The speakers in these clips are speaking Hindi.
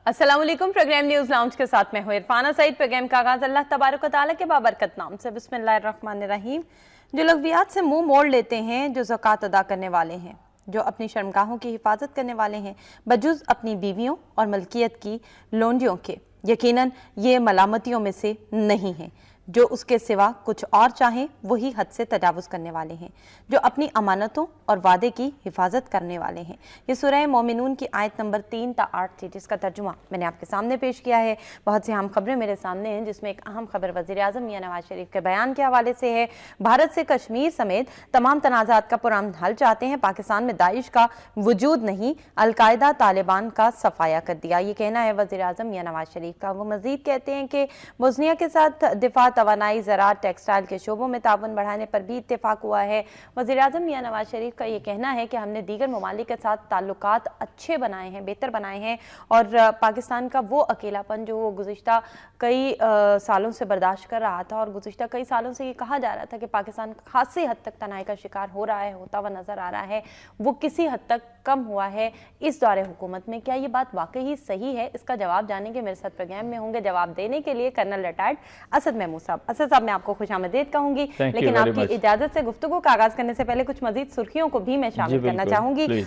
अस्सलामुअलैकुम। प्रोग्राम न्यूज लाउंज के साथ मैं हूं इरफाना सईद। प्रोग्राम का आगाज अल्लाह तबारक व तआला के बाबरकत नाम से। बिस्मिल्लाहिर्रहमानिर्रहीम। जो लोग बियात से मुंह मोड़ लेते हैं, जो ज़कात अदा करने वाले हैं, जो अपनी शर्मगाहों की हिफाजत करने वाले हैं, बजुज़ अपनी बीवियों और मलकियत की लोंडियों के, यकीनन ये मलामतियों में से नहीं है। जो उसके सिवा कुछ और चाहें वही हद से तजावुज़ करने वाले हैं, जो अपनी अमानतों और वादे की हिफाजत करने वाले हैं। ये सूरह मोमिनून की आयत नंबर 3 ता 8 थी, जिसका तर्जुमा मैंने आपके सामने पेश किया है। बहुत सी अहम खबरें मेरे सामने हैं, जिसमें एक अहम खबर वज़ीर आज़म मियां नवाज शरीफ के बयान के हवाले से है। भारत से कश्मीर समेत तमाम तनाज़ात का पुरअमन हल चाहते हैं। पाकिस्तान में दाइश का वजूद नहीं, अलकायदा तालिबान का सफाया कर दिया, ये कहना है वज़ीर आज़म मियां नवाज शरीफ का। वो मज़ीद कहते हैं कि बोस्निया के साथ दिफा, तवानाई, ज़राअत, टेक्सटाइल के शोबों में ताउन बढ़ाने पर भी इत्तेफाक हुआ है। वज़ीर आज़म मियां नवाज शरीफ का ये कहना है कि हमने दीगर ममालिक के साथ ताल्लुकात अच्छे बनाए हैं, बेहतर बनाए हैं, और पाकिस्तान का वो अकेलापन जो वो गुज़िश्ता कई सालों से बर्दाश्त कर रहा था, और गुज़िश्ता कई सालों से ये कहा जा रहा था कि पाकिस्तान खासी हद तक तनाई का शिकार हो रहा है, होता हुआ नज़र आ रहा है, वो किसी हद तक कम हुआ है इस दौरे हुकूमत में। क्या ये बात वाकई सही है? इसका जवाब जानेंगे। मेरे साथ प्रोग्राम में होंगे जवाब देने के लिए कर्नल रिटायर्ड असद महमूद साहब। असद साहब, मैं आपको खुशामदीद कहूंगी, लेकिन आपकी इजाजत से गुफ्तगू का आगाज करने से पहले कुछ मजीद सुर्खियों को भी मैं शामिल करना चाहूंगी।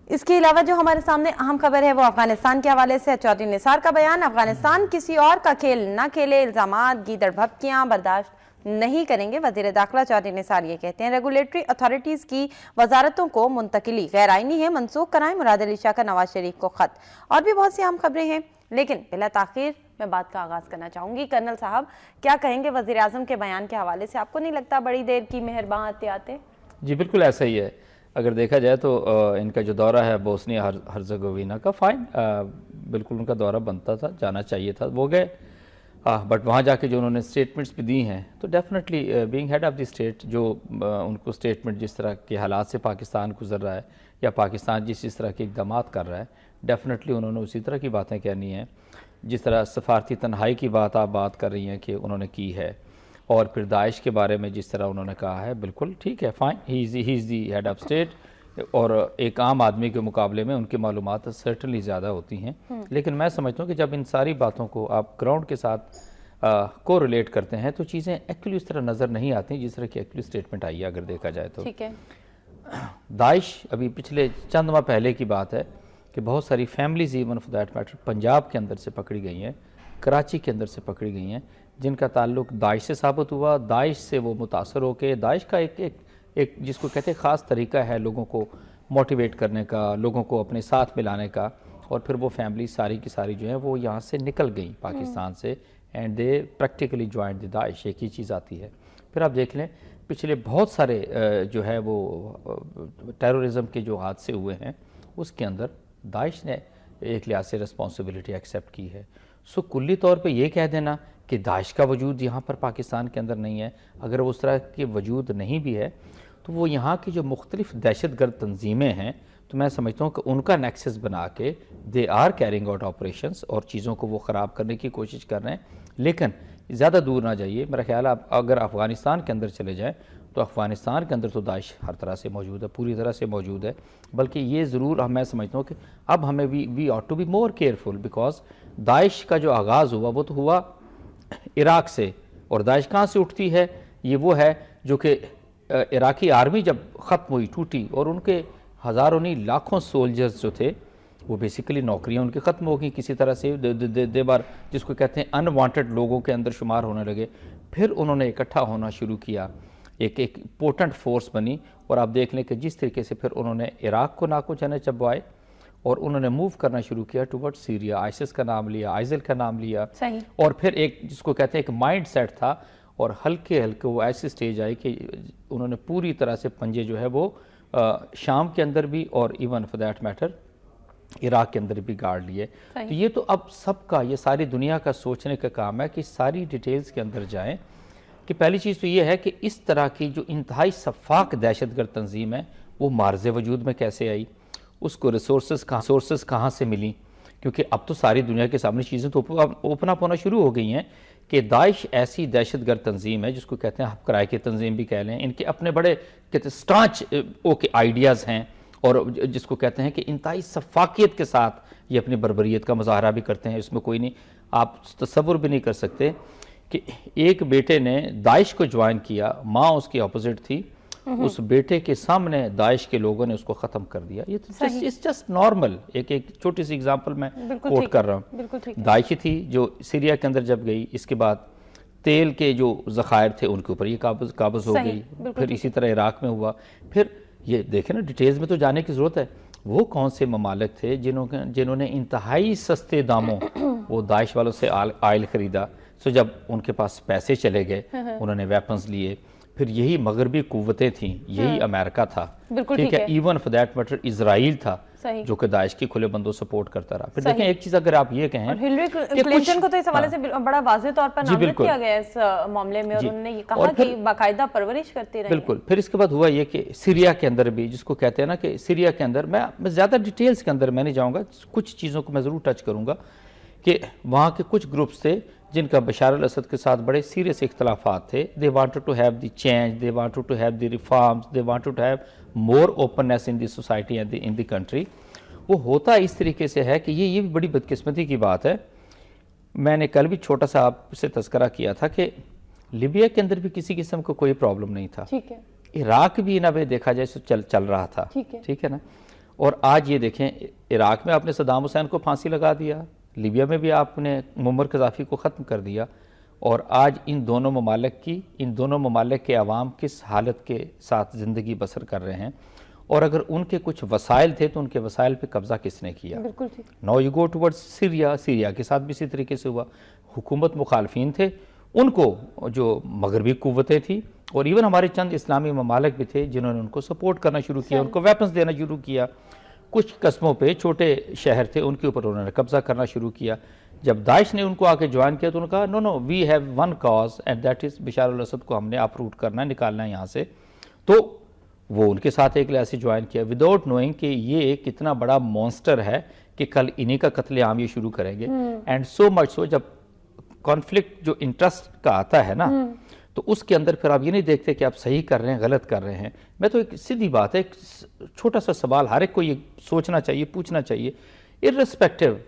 इसके अलावा जो हमारे सामने अहम खबर है वो अफगानिस्तान के हवाले से चौधरी निसार का बयान। अफगानिस्तान किसी और का खेल न खेले, इल्जामात, गीदड़ भपकियां बर्दाश्त नहीं करेंगे। वजीर दाखिला चौधरी निसार ये कहते हैं रेगुलेटरी अथॉरिटीज की वजारतों को मुंतकिली गैर आइनी है, मनसूख कराएं। मुराद अली शाह का नवाज शरीफ को खत। और भी बहुत सी अहम खबरें हैं, लेकिन बिला ताखीर मैं बात का आगाज करना चाहूंगी। कर्नल साहब, क्या कहेंगे वजीर आजम के बयान के हवाले से? आपको नहीं लगता बड़ी देर की मेहरबान एहतियातें? जी बिल्कुल ऐसा ही है। अगर देखा जाए तो इनका जो दौरा है बोस्निया हर्ज़ेगोविना का, फाइन, बिल्कुल उनका दौरा बनता था, जाना चाहिए था, वो गए। बट वहाँ जाके जो उन्होंने स्टेटमेंट्स भी दी हैं, तो definitely being head of the state, जो उनको स्टेटमेंट जिस तरह के हालात से पाकिस्तान गुजर रहा है या पाकिस्तान जिस तरह के इक़दाम कर रहा है, डेफिनेटली उन्होंने उसी तरह की बातें कहनी हैं। जिस तरह सफारती तन्हाई की बात आप बात कर रही हैं कि उन्होंने की है, और फिर दाइश के बारे में जिस तरह उन्होंने कहा है, बिल्कुल ठीक है, fine, he is the head of state, और एक आम आदमी के मुकाबले में उनकी मालूमात सर्टनली ज़्यादा होती हैं। लेकिन मैं समझता हूँ कि जब इन सारी बातों को आप ग्राउंड के साथ को रिलेट करते हैं तो चीज़ें एक्चुअली उस तरह नज़र नहीं आती जिस तरह की एक्चुअली स्टेटमेंट आई है। अगर देखा जाए तो ठीक है, दाइश अभी पिछले चंद माह पहले की बात है कि बहुत सारी families, even for that matter, Punjab के अंदर से पकड़ी गई हैं, कराची के अंदर से पकड़ी गई हैं, जिनका ताल्लुक दाइश से साबित हुआ। दाइश से वो मुतासर होकर, दाइश का एक जिसको कहते हैं ख़ास तरीका है लोगों को मोटिवेट करने का, लोगों को अपने साथ मिलाने का, और फिर वो फैमिली सारी की सारी जो है वो यहाँ से निकल गई पाकिस्तान से, and they practically joint the Daesh. एक ही चीज़ आती है। फिर आप देख लें पिछले बहुत सारे जो है वो टेररिज्म के जो हादसे हुए हैं, उसके अंदर दाइश ने एक लिहाज से रिस्पॉन्सिबिलिटी एक्सेप्ट की है। सो कुल्ली तौर पे ये कह देना कि दाइश का वजूद यहाँ पर पाकिस्तान के अंदर नहीं है, अगर वो उस तरह के वजूद नहीं भी है तो वो यहाँ की जो मुख्तलिफ दहशतगर्द तंजीमें हैं, तो मैं समझता हूँ कि उनका नेक्सस बना के they are carrying out operations, और चीज़ों को वो ख़राब करने की कोशिश कर रहे हैं। लेकिन ज़्यादा दूर ना जाइए, मेरा ख्याल है आप अगर अफ़गानिस्तान के अंदर चले जाएँ तो अफ़गानिस्तान के अंदर तो दाइश हर तरह से मौजूद है, पूरी तरह से मौजूद है। बल्कि ये ज़रूर मैं समझता हूँ कि अब हमें we ought to be more careful, because Daesh का जो आगाज़ हुआ वो तो हुआ इराक़ से, और दाइश कहाँ से उठती है? ये वो है जो कि इराक़ी आर्मी जब ख़त्म हुई, टूटी, और उनके हज़ारों नहीं लाखों सोल्जर्स जो थे वो बेसिकली नौकरियां उनकी ख़त्म हो गई किसी तरह से, दे बार जिसको कहते हैं अनवांटेड लोगों के अंदर शुमार होने लगे। फिर उन्होंने इकट्ठा होना शुरू किया, एक पोटेंट फोर्स बनी, और आप देख लें कि जिस तरीके से फिर उन्होंने इराक़ को नाको चने चबवाए और उन्होंने मूव करना शुरू किया टुवर्ड सीरिया, आइसिस का नाम लिया, आइसिल का नाम लिया, और फिर एक जिसको कहते हैं एक माइंड सेट था, और हल्के हल्के वो ऐसी स्टेज आई कि उन्होंने पूरी तरह से पंजे जो है वो शाम के अंदर भी, और even for that matter Iraq के अंदर भी गाड़ लिए। तो ये तो अब सबका, ये सारी दुनिया का सोचने का काम है कि सारी डिटेल्स के अंदर जाएं कि पहली चीज़ तो ये है कि इस तरह की जो इंतहाई शफाक दहशतगर्द तंजीम है वो मार्ज़ वजूद में कैसे आई, उसको रिसोर्सेज कहाँ से मिली, क्योंकि अब तो सारी दुनिया के सामने चीज़ें तो ओपन अप होना शुरू हो गई हैं कि दाइश ऐसी दहशतगर्द तंजीम है जिसको कहते हैं हम किराए की तंजीम भी कह लें, इनके अपने बड़े कहते स्टांच ओके आइडियाज़ हैं, और जिसको कहते हैं कि इंतहाई सफाकियत के साथ ये अपनी बर्बरियत का मुजाहरा भी करते हैं। इसमें कोई नहीं, आप तसव्वुर भी नहीं कर सकते कि एक बेटे ने दाइश को ज्वाइन किया, माँ उसकी अपोजिट थी, उस बेटे के सामने दाइश के लोगों ने उसको ख़त्म कर दिया। ये इट्स जस्ट नॉर्मल। एक छोटी सी एग्जांपल मैं कोट कर रहा हूँ। दाइश थी जो सीरिया के अंदर जब गई, इसके बाद तेल के जो ज़खायर थे उनके ऊपर ये काबज़ हो गई। फिर इसी तरह इराक में हुआ। फिर ये देखें ना, डिटेल्स में तो जाने की ज़रूरत है। वो कौन से ममालिक थे जिन्होंने इंतहाई सस्ते दामों वो दाइश वालों से आयल ख़रीदा। सो जब उनके पास पैसे चले गए, उन्होंने वेपन्स लिए। फिर यही मगरबी कुव्वतें थीं, यही अमेरिका था, ठीक है, even for that matter Israel था जो कि दाइश की खुले बंदों सपोर्ट करता रहा। फिर देखें एक चीज, अगर आप ये कहें, हिलरी क्लिंटन को तो इस हवाले से बड़ा वाज़ेह तौर पर नामजद किया गया इस मामले में, और उन्होंने ये कहा कि बाकायदा परवरिश करती रही। बिल्कुल। फिर इसके बाद हुआ ये कि सीरिया के अंदर भी, जिसको कहते हैं ना कि सीरिया के अंदर, मैं ज्यादा डिटेल्स के अंदर मैं नहीं जाऊंगा, कुछ चीजों को मैं जरूर टच करूंगा कि वहाँ के कुछ ग्रुप्स थे जिनका बशार अल असद के साथ बड़े सीरियस इख्तलाफात थे। They wanted to have the change, they wanted to have the reforms, they wanted to have more openness in the society and in the country. वो होता इस तरीके से है कि ये भी बड़ी बदकिस्मती की बात है। मैंने कल भी छोटा सा आपसे तस्करा किया था कि लीबिया के अंदर भी किसी किस्म का कोई प्रॉब्लम नहीं था, ठीक है। इराक भी ना वे देखा जाए तो चल रहा था, ठीक है ना। और आज ये देखें, इराक में आपने सद्दाम हुसैन को फांसी लगा दिया, लीबिया में भी आपने मुअम्मर कज़ाफ़ी को ख़त्म कर दिया, और आज इन दोनों ममालिक के अवाम किस हालत के साथ ज़िंदगी बसर कर रहे हैं। और अगर उनके कुछ वसाइल थे तो उनके वसाइल पे कब्ज़ा किसने किया? Now you go towards Syria. Syria के साथ भी इसी तरीके से हुआ। हुकूमत मुखालफिन थे, उनको जो मगरबी कुव्वतें थी, और इवन हमारे चंद इस्लामी ममालिक भी थे जिन्होंने उनको सपोर्ट करना शुरू किया, उनको वेपन्स देना शुरू किया। कुछ कस्मों पे छोटे शहर थे, उनके ऊपर उन्होंने कब्जा करना शुरू किया। जब दाइश ने उनको आके ज्वाइन किया तो उन्होंने कहा no we have one cause and that is Bashar al Assad को हमने अप्रूव करना है, निकालना है यहाँ से। तो वो उनके साथ एक लिहाज से ज्वाइन किया विदाउट नोइंग कि ये कितना बड़ा मॉन्स्टर है कि कल इन्हीं का कत्लेआम ये शुरू करेंगे। एंड सो मच सो जब कॉन्फ्लिक्ट जो इंटरेस्ट का आता है ना, तो उसके अंदर फिर आप ये नहीं देखते कि आप सही कर रहे हैं गलत कर रहे हैं। मैं तो एक सीधी बात है, एक छोटा सा सवाल हर एक को ये सोचना चाहिए, पूछना चाहिए, इर्रिस्पेक्टिव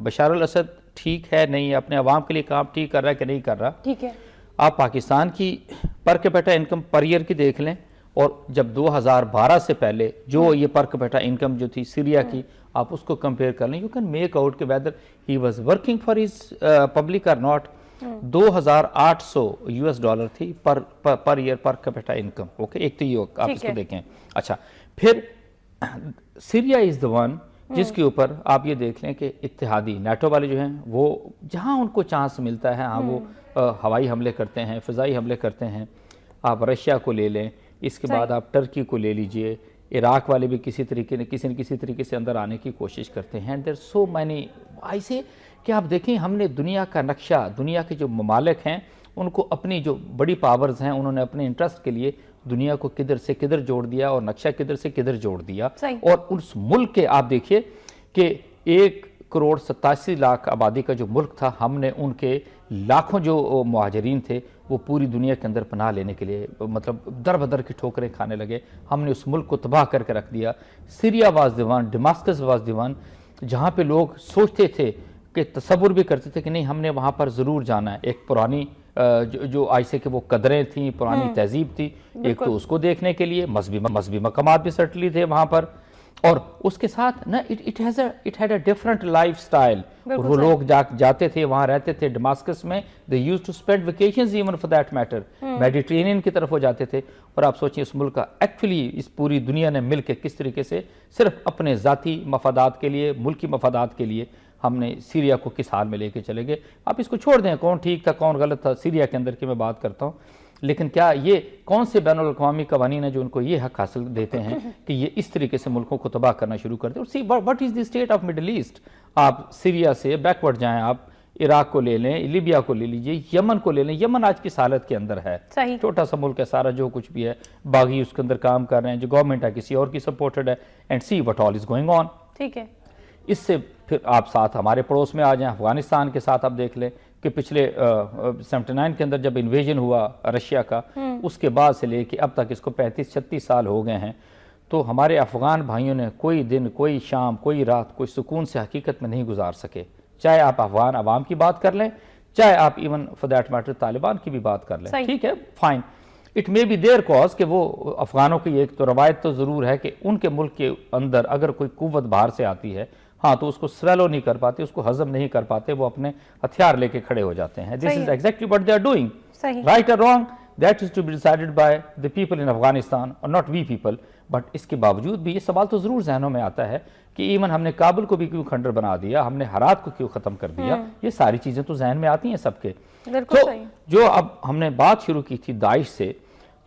बशार अल असद ठीक है नहीं है, अपने अवाम के लिए काम ठीक कर रहा है कि नहीं कर रहा, ठीक है। आप पाकिस्तान की per capita income per year की देख लें, और जब 2012 से पहले जो ये पर कैपिटा इनकम जो थी सीरिया की, आप उसको कंपेयर कर लें, यू कैन मेक आउट के weather he was working for his public और नॉट। 2800 US डॉलर थी per year per capita income. Okay, एक तो ये आप इसको देखें। अच्छा, फिर सीरिया इज द वन जिसके ऊपर आप ये देख लें कि इत्तेहादी नाटो वाले जो हैं, वो जहां उनको चांस मिलता है, हाँ वो हवाई हमले करते हैं, फ़िज़ाई हमले करते हैं। आप रशिया को ले लें, इसके बाद आप टर्की को ले लीजिए, इराक वाले भी किसी न किसी तरीके से अंदर आने की कोशिश करते हैं। देयर सो मैनी ऐसे कि आप देखें, हमने दुनिया का नक्शा, दुनिया के जो ममालिक हैं उनको अपनी जो बड़ी पावर्स हैं, उन्होंने अपने इंटरेस्ट के लिए दुनिया को किधर से किधर जोड़ दिया और नक्शा किधर से किधर जोड़ दिया। और उस मुल्क के आप देखिए कि 1,87,00,000 आबादी का जो मुल्क था, हमने उनके लाखों जो मुहाजिरीन थे वो पूरी दुनिया के अंदर पनाह लेने के लिए मतलब दर बदर की ठोकरें खाने लगे। हमने उस मुल्क को तबाह करके रख दिया। Syria was the one, Damascus was the one, जहाँ पे लोग सोचते थे कि तसव्वुर भी करते थे कि नहीं हमने वहाँ पर ज़रूर जाना है। एक पुरानी जो ऐसे कि वो कदरें थी, पुरानी तहजीब थी, एक तो उसको देखने के लिए मजहबी मकामात भी सर्टली थे वहाँ पर, और उसके साथ ना it had a different lifestyle. और वो लोग जाते थे, वहाँ रहते थे दमास्कस में, they used to spend vacations even for that matter, Mediterranean की तरफ वो जाते थे। और आप सोचिए उस मुल्क का एक्चुअली इस पूरी दुनिया ने मिल के किस तरीके से सिर्फ अपने ज़ाती मफादात के लिए, मुल्की मफादात के लिए हमने सीरिया को किस हाल में लेके चले गए। आप इसको छोड़ दें कौन ठीक था कौन गलत था, सीरिया के अंदर की मैं बात करता हूँ, लेकिन क्या ये कौन से बैनुल अक़वामी कवानीन है जो उनको ये हक हासिल देते हैं कि ये इस तरीके से मुल्कों को तबाह करना शुरू कर दे। और see what is the state of middle east. आप सीरिया से बैकवर्ड जाएं, आप इराक को ले लें, लीबिया को ले लीजिए, यमन को ले लें। यमन आज की हालत के अंदर है, छोटा सा मुल्क है, सारा जो कुछ भी है बागी उसके अंदर काम कर रहे हैं, जो गवर्नमेंट है किसी और की सपोर्टेड है, and see what all is going on. ठीक है, इससे फिर आप साथ हमारे पड़ोस में आ जाएं, अफगानिस्तान के साथ आप देख लें कि पिछले 79 के अंदर जब इन्वेजन हुआ रशिया का, उसके बाद से लेके अब तक इसको 35-36 साल हो गए हैं। तो हमारे अफ़गान भाइयों ने कोई दिन, कोई शाम, कोई रात, कोई सुकून से हकीकत में नहीं गुजार सके। चाहे आप अफ़गान अवाम की बात कर लें, चाहे आप even for that matter Taliban की भी बात कर लें, ठीक है, fine, it may be there cause कि वो अफ़गानों की एक तो रवायत तो ज़रूर है कि उनके मुल्क के अंदर अगर कोई कुव्वत बाहर से आती है, हाँ, तो उसको स्वैलो नहीं कर पाते, उसको हजम नहीं कर पाते, वो अपने हथियार लेके खड़े हो जाते हैं। This is exactly what they are doing, right और wrong, that is to be decided by the people in Afghanistan और नॉट वी पीपल। बट इसके बावजूद भी ये सवाल तो जरूर जहनों में आता है कि इवन हमने काबुल को भी क्यों खंडर बना दिया, हमने हरात को क्यों खत्म कर दिया, ये सारी चीजें तो जहन में आती हैं सबके। तो जो अब हमने बात शुरू की थी दाइश से,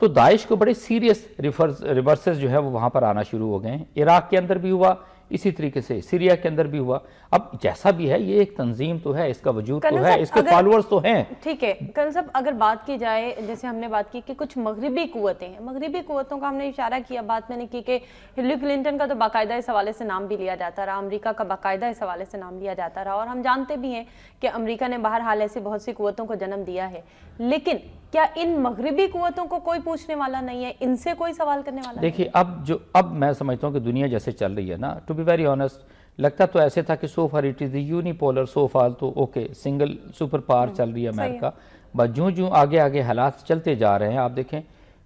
तो दाइश को बड़े सीरियस रिवर्सेस जो है वो वहां पर आना शुरू हो गए हैं। इराक के अंदर भी हुआ, इसी तरीके से सीरिया के अंदर भी हुआ। अब जैसा भी है, ये एक तंजीम तो है, इसका वजूद तो है, इसके फॉलोअर्स तो हैं। ठीक है कर्नल साहब, अगर बात की जाए, जैसे हमने बात की कि कुछ मगरिबी कुव्वतें हैं, मगरिबी कुव्वतों का हमने इशारा किया, बात मैंने की कि हिलरी क्लिंटन का तो बाकायदा इस हवाले से नाम भी लिया जाता रहा, अमेरिका का बाकायदा इस हवाले से नाम लिया जाता रहा, और हम जानते भी हैं कि अमेरिका ने बहरहाल ऐसी बहुत सी कुव्वतों को जन्म दिया है। लेकिन क्या इन मगरिबी कुव्वतों को कोई पूछने वाला नहीं है, इनसे कोई सवाल करने वाला? देखिए, अब मैं समझता हूँ कि दुनिया जैसे चल रही है ना, टू बी वेरी ऑनेस्ट, लगता तो ऐसे था कि so far it is the unipolar, so far तो ओके सिंगल सुपर पावर चल रही है अमेरिका, बट जो आगे आगे हालात चलते जा रहे हैं, आप देखें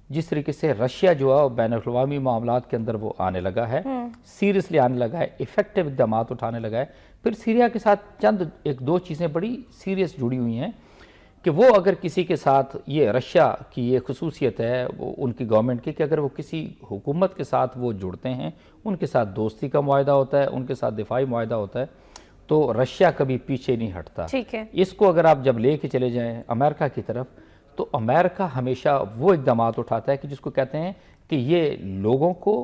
जिस तरीके से रशिया जो है बैनुल-अक़वामी मामलात के अंदर वो आने लगा है, सीरियसली आने लगा है, इफेक्टिव इक़दाम उठाने लगा है। फिर सीरिया के साथ चंद एक दो चीज़ें बड़ी सीरियस जुड़ी हुई हैं कि वो अगर किसी के साथ, ये रशिया की ये खसूसियत है वो उनकी गवर्नमेंट की, कि अगर वो किसी हुकूमत के साथ वो जुड़ते हैं, उनके साथ दोस्ती का मुआहदा होता है, उनके साथ दिफाई मुआहदा होता है, तो रशिया कभी पीछे नहीं हटता। ठीक है। इसको अगर आप जब लेके चले जाएं अमेरिका की तरफ, तो अमेरिका हमेशा वो इक़दाम उठाता है कि जिसको कहते हैं कि ये लोगों को,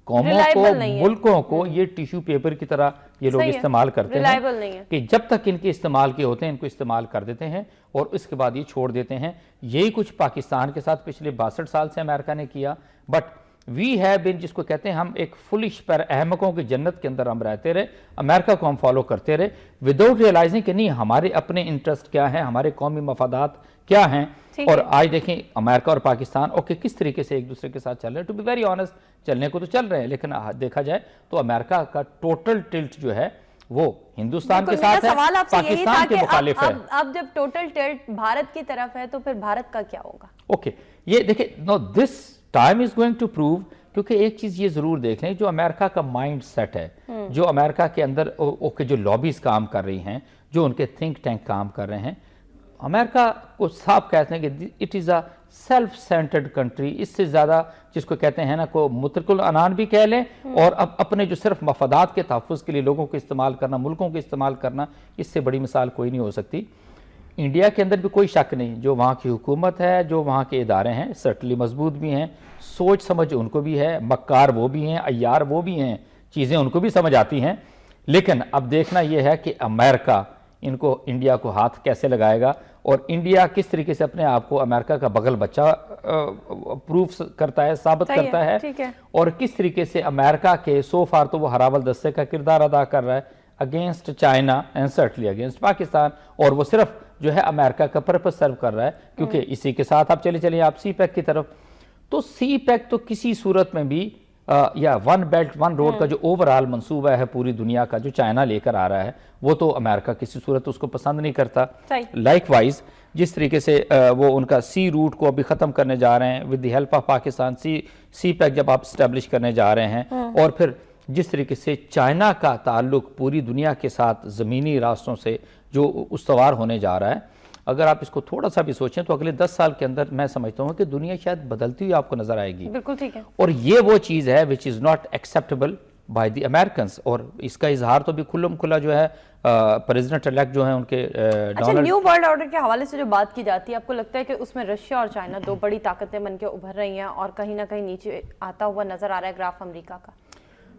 कौमों को, मुल्कों को ये टिश्यू पेपर की तरह ये लोग इस्तेमाल करते हैं कि जब तक इनके इस्तेमाल के होते हैं इनको इस्तेमाल कर देते हैं और उसके बाद ये छोड़ देते हैं। यही कुछ पाकिस्तान के साथ पिछले 62 साल से अमेरिका ने किया। बट वी हैव बीन, जिसको कहते हैं हम एक फुलिश पर अहमकों की जन्नत के अंदर हम रहते रहे, अमेरिका को हम फॉलो करते रहे विदाउट रियलाइजिंग कि नहीं हमारे अपने इंटरेस्ट क्या हैं, हमारे कौमी मफादात क्या हैं। और आज देखें अमेरिका और पाकिस्तान ओके किस तरीके से एक दूसरे के साथ चल रहे हैं। टू बी वेरी ऑनेस्ट, चलने को तो चल रहे हैं, लेकिन देखा जाए तो अमेरिका का टोटल टिल्ट जो है वो हिंदुस्तान के साथ है, पाकिस्तान के मुखालिफ है। अब जब टोटल टिल्ट भारत की तरफ है तो फिर भारत का क्या होगा? ओके, ये देखिए, no this time is going to prove, क्योंकि एक चीज ये जरूर देख लें, जो अमेरिका का माइंड सेट है, जो अमेरिका के अंदर ओके जो लॉबीज काम कर रही हैं, जो उनके थिंक टैंक काम कर रहे हैं, अमेरिका को साफ कहते हैं कि it is a self centred country. इससे ज़्यादा जिसको कहते हैं ना को मुतरकुल अनान भी कह लें, और अब अपने जो सिर्फ मफादात के तहफ़्फ़ुज़ के लिए लोगों को इस्तेमाल करना, मुल्कों को इस्तेमाल करना, इससे बड़ी मिसाल कोई नहीं हो सकती। इंडिया के अंदर भी कोई शक नहीं, जो वहाँ की हुकूमत है, जो वहाँ के इदारे हैं, सर्टनली मजबूत भी हैं, सोच समझ उनको भी है, मक्कार वो भी हैं, अय्यार वो भी हैं, चीज़ें उनको भी समझ आती हैं। लेकिन अब देखना यह है कि अमेरिका इनको, इंडिया को हाथ कैसे लगाएगा, और इंडिया किस तरीके से अपने आप को अमेरिका का बगल बच्चा प्रूफ करता है, साबित करता है, और किस तरीके से अमेरिका के सो फार तो वो हरावल दस्ते का किरदार अदा कर रहा है against China and certainly against Pakistan, और वो सिर्फ जो है अमेरिका का पर्पस सर्व कर रहा है। क्योंकि इसी के साथ आप चले आप सी पैक की तरफ, तो सी पैक तो किसी सूरत में भी या वन बेल्ट वन रोड का जो ओवरऑल मंसूबा है पूरी दुनिया का, जो चाइना लेकर आ रहा है, वो तो अमेरिका किसी सूरत उसको पसंद नहीं करता। लाइकवाइज जिस तरीके से वो उनका सी रूट को अभी ख़त्म करने जा रहे हैं with the help of Pakistan, CPEC जब आप स्टैब्लिश करने जा रहे हैं, और फिर जिस तरीके से चाइना का ताल्लुक पूरी दुनिया के साथ ज़मीनी रास्तों से जो उस्तवार होने जा रहा है, अगर आप इसको थोड़ा सा भी सोचें तो अगले 10 साल के अंदर मैं समझता हूं कि दुनिया शायद बदलती हुई आपको नजर आएगी। बिल्कुल ठीक है। और ये वो चीज़ है which is not acceptable by the Americans, और इसका इजहार तो भी खुल्लम खुला जो है प्रेसिडेंट इलेक्ट जो है उनके अच्छा, न्यू वर्ल्ड ऑर्डर के हवाले से जो बात की जाती है, आपको लगता है कि उसमें रशिया और चाइना दो बड़ी ताकतें बनकर उभर रही हैं और कहीं ना कहीं नीचे आता हुआ नजर आ रहा है ग्राफ अमेरिका का?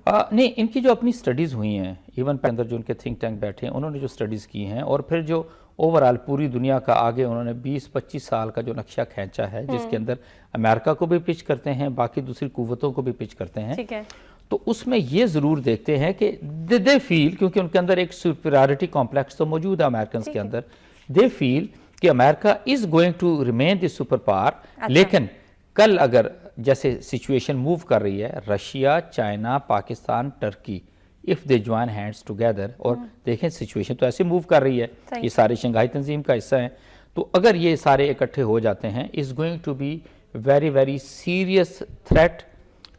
नहीं, इनकी जो अपनी स्टडीज़ हुई हैं, इवन के अंदर जो उनके थिंक टैंक बैठे हैं, उन्होंने जो स्टडीज़ की हैं, और फिर जो ओवरऑल पूरी दुनिया का आगे उन्होंने 20-25 साल का जो नक्शा खींचा है, जिसके अंदर अमेरिका को भी पिच करते हैं, बाकी दूसरी कुव्वतों को भी पिच करते हैं, ठीक है, तो उसमें ये ज़रूर देखते हैं कि दे फील, क्योंकि उनके अंदर एक सुपीरियरिटी कॉम्प्लेक्स तो मौजूद है अमेरिकन के अंदर, दे फील कि America is going to remain the superpower. लेकिन कल अगर जैसे सिचुएशन मूव कर रही है, Russia, China, Pakistan, Turkey, if they join hands together, और देखें सिचुएशन तो ऐसे मूव कर रही है, ये सारे शंघाई तंजीम का हिस्सा हैं, तो अगर ये सारे इकट्ठे हो जाते हैं, is going to be very very serious threat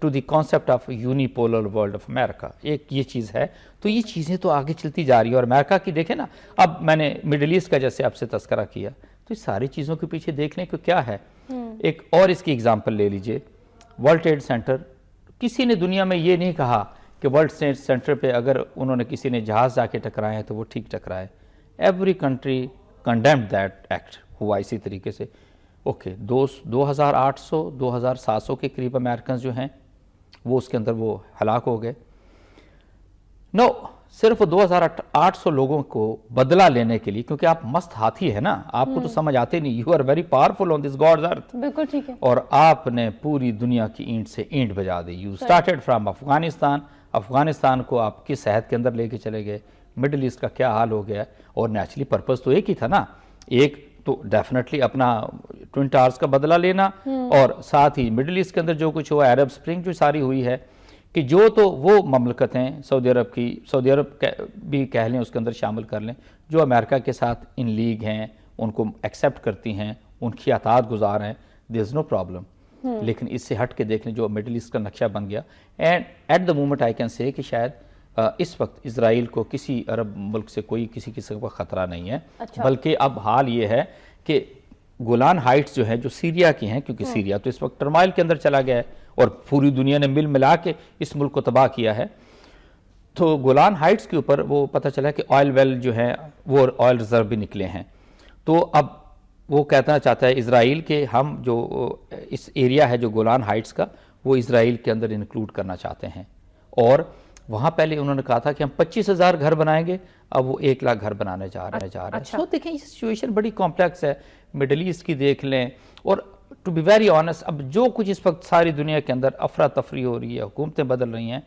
to the concept of unipolar world of America. एक ये चीज़ है, तो ये चीज़ें तो आगे चलती जा रही है। और अमेरिका की देखें ना, अब मैंने मिडिल ईस्ट का जैसे आपसे तस्करा किया, तो इस सारी चीज़ों के पीछे देख लें कि क्या है। एक और इसकी एग्जांपल ले लीजिए, वर्ल्ड ट्रेड सेंटर। किसी ने दुनिया में ये नहीं कहा कि वर्ल्ड ट्रेड सेंटर पे अगर उन्होंने किसी ने जहाज़ जाके टकराए हैं तो वो ठीक टकराए। Every country condemned that act, हुआ इसी तरीके से। ओके, 2800 2700 के करीब अमेरिकन जो हैं वो उसके अंदर वो हलाक हो गए। नो, सिर्फ 2800 लोगों को बदला लेने के लिए, क्योंकि आप मस्त हाथी है ना, आपको तो समझ आते नहीं, you are very powerful on this God's earth. बिल्कुल ठीक है। और आपने पूरी दुनिया की ईंट से ईंट बजा दी। You started from Afghanistan, Afghanistan को आप किस सेहत के अंदर लेके चले गए, मिडिल ईस्ट का क्या हाल हो गया। और नेचुरली पर्पस तो एक ही था ना, एक तो डेफिनेटली अपना ट्विन टावर्स का बदला लेना, और साथ ही मिडिल ईस्ट के अंदर जो कुछ हुआ, अरब स्प्रिंग जो सारी हुई है, कि जो तो वो ममलकतें सऊदी अरब भी कह लें, उसके अंदर शामिल कर लें, जो अमेरिका के साथ इन लीग हैं, उनको एक्सेप्ट करती हैं, उनकी अतात गुजार हैं, देयर इज़ नो प्रॉब्लम। लेकिन इससे हट के देख लें जो मिडिल ईस्ट का नक्शा बन गया। And at the moment I can say कि शायद इस वक्त इजराइल को किसी अरब मुल्क से कोई किसी किस्म का ख़तरा नहीं है। बल्कि अब हाल ये है कि गोलान हाइट्स जो है, जो सीरिया की हैं, क्योंकि सीरिया तो इस वक्त टर्माइल के अंदर चला गया है और पूरी दुनिया ने मिल मिला के इस मुल्क को तबाह किया है, तो गोलान हाइट्स के ऊपर वो पता चला कि ऑयल वेल जो है वो ऑयल रिजर्व भी निकले हैं। तो अब वो कहना चाहता है इजराइल के, हम जो इस एरिया है जो गोलान हाइट्स का, वो इजराइल के अंदर इंक्लूड करना चाहते हैं। और वहाँ पहले उन्होंने कहा था कि हम 25,000 घर बनाएंगे, अब वो 1 लाख घर बनाने जा रहे हैं। सो देखें, ये सिचुएशन बड़ी कॉम्प्लेक्स है। मिडल ईस्ट की देख लें, और टू बी वेरी ऑनेस्ट, अब जो कुछ इस वक्त सारी दुनिया के अंदर अफरा तफरी हो रही है, हुकूमतें बदल रही हैं,